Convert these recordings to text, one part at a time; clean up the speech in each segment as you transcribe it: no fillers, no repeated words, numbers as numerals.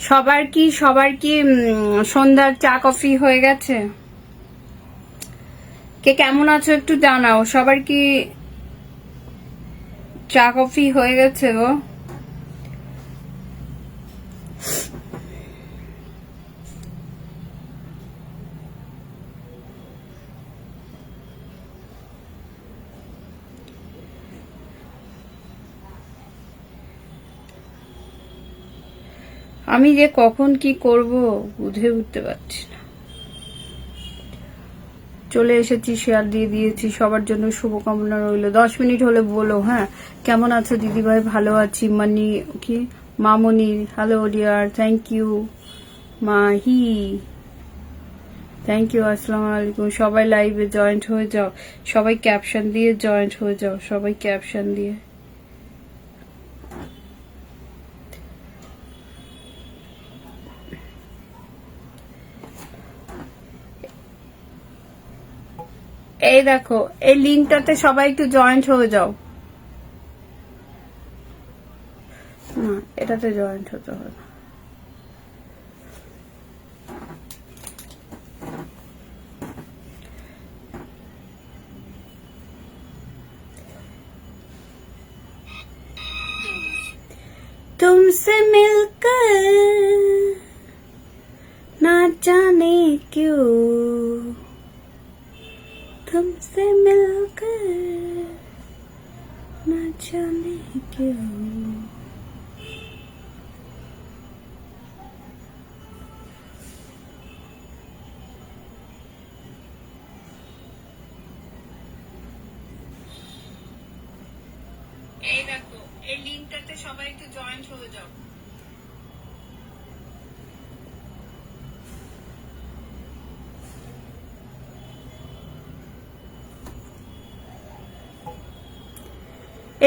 সবার কি সন্ধ্যার চা কফি হয়ে গেছে? কে কেমন আছো একটু জানাও। সবার কি চা কফি হয়ে গেছে গো? আমি যে কখন কি করব বুঝে উঠতে পারছি না। চলে এসেছি, শেয়ার দিয়ে দিয়েছি, সবার জন্য শুভকামনা রইল। 10 মিনিট হলে বলো। হ্যাঁ, কেমন আছো দিদি ভাই? ভালো আছি। মামনি, hello dear, thank you. Mahi, thank you. আসসালামু আলাইকুম। সবাই লাইভে জয়েন্ট হয়ে যাও, সবাই ক্যাপশন দিয়ে জয়েন্ট হয়ে যাও, সবাই ক্যাপশন দিয়ে। এই দেখো, এই লিঙ্কটাতে সবাই একটু জয়েন্ট হয়ে যাও। না, এটাতে জয়েন্ট হতে হবে। तुमसे मिलकर ना जाने क्यों, तुमसे मिलकर ना जाने क्यों। এই দেখো, এই লিংকটাতে সবাই একটু জয়েন্ট হয়ে যাও।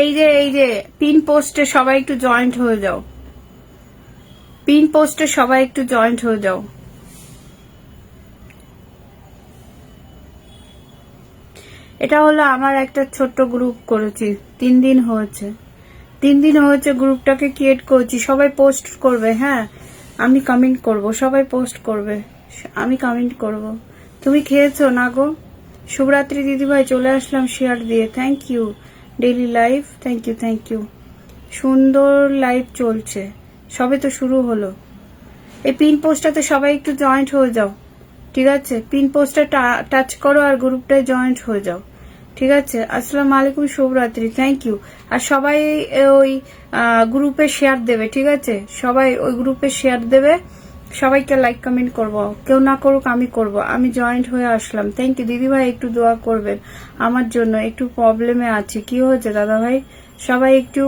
এই যে পিন পোস্টে সবাই একটু জয়েন্ট হয়ে যাও। পিন পোস্টে সবাই একটু জয়েন্ট হয়ে যাও। এটা হলো আমার একটা ছোট্ট গ্রুপ করেছি, 3 দিন হয়েছে। 3 দিন হয়েছে গ্রুপটাকে ক্রিয়েট করেছি। সবাই পোস্ট করবে। হ্যাঁ, আমি কমেন্ট করব, সবাই পোস্ট করবে, আমি কমেন্ট করব। তুমি খেয়েছো না গো? শুভরাত্রি দিদিভাই, চলে আসলাম শেয়ার দিয়ে। Thank you. Daily live, thank you, thank you. সুন্দর লাইভ চলছে, সবে তো শুরু হলো। এই পিন পোস্টটাতে সবাই একটু জয়েন্ট হয়ে যাও, ঠিক আছে? পিন পোস্টটা টাচ করো আর গ্রুপটায় জয়েন্ট হয়ে যাও, ঠিক আছে? আসসালামু আলাইকুম, শুভরাত্রি, থ্যাংক ইউ। আর সবাই ওই গ্রুপে শেয়ার দেবে, ঠিক আছে? সবাই ওই গ্রুপে শেয়ার দেবে, সবাইকে লাইক কমেন্ট করব। কেউ না করুক, আমি করব। আমি জয়েন্ট হয়ে আসলাম। থ্যাংক ইউ দিদিভাই, একটু দোয়া করবেন আমার জন্য। একটু প্রবলেমে আছি। কি হয়েছে দাদাভাই? সবাই একটু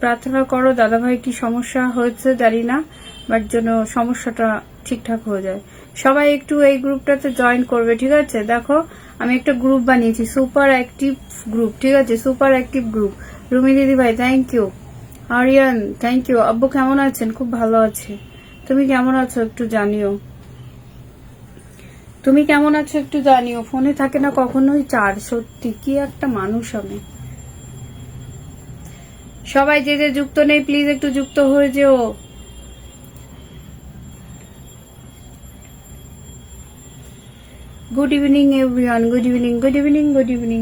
প্রার্থনা করো। দাদাভাই কি সমস্যা হয়েছে জানি না, বাট যেন সমস্যাটা ঠিকঠাক হয়ে যায়। সবাই একটু এই গ্রুপটাতে জয়েন করবে, ঠিক আছে? দেখো, আমি একটা গ্রুপ বানিয়েছি, সুপার অ্যাক্টিভ গ্রুপ, ঠিক আছে? Super active group. রুমি দিদি ভাই, thank you. Aryan, thank you. আব্বু কেমন আছেন? খুব ভালো আছে। তুমি কেমন আছো একটু জানিও। তুমি কেমন আছো একটু জানিও। ফোনে থাকে না কখনোই চার্জ। সত্যি কি একটা মানুষ আমি। সবাই যে যে যুক্ত নেই, প্লিজ একটু যুক্ত হয়ে যেও। Good evening everyone, good evening, good evening, good evening.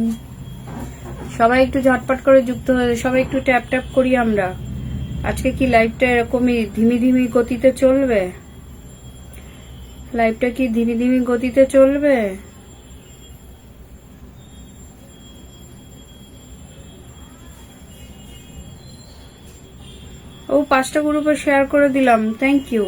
সবাই একটু ঝটপট করে যুক্ত হয়ে, সবাই একটু ট্যাপ ট্যাপ করি আমরা। আজকে কি লাইভটা এরকমই ধিমি ধিমি গতিতে চলবে? লাইভটা কি ধিমি ধিমি গতিতে চলবে? ও 5টা গ্রুপে শেয়ার করে দিলাম, থ্যাংক ইউ।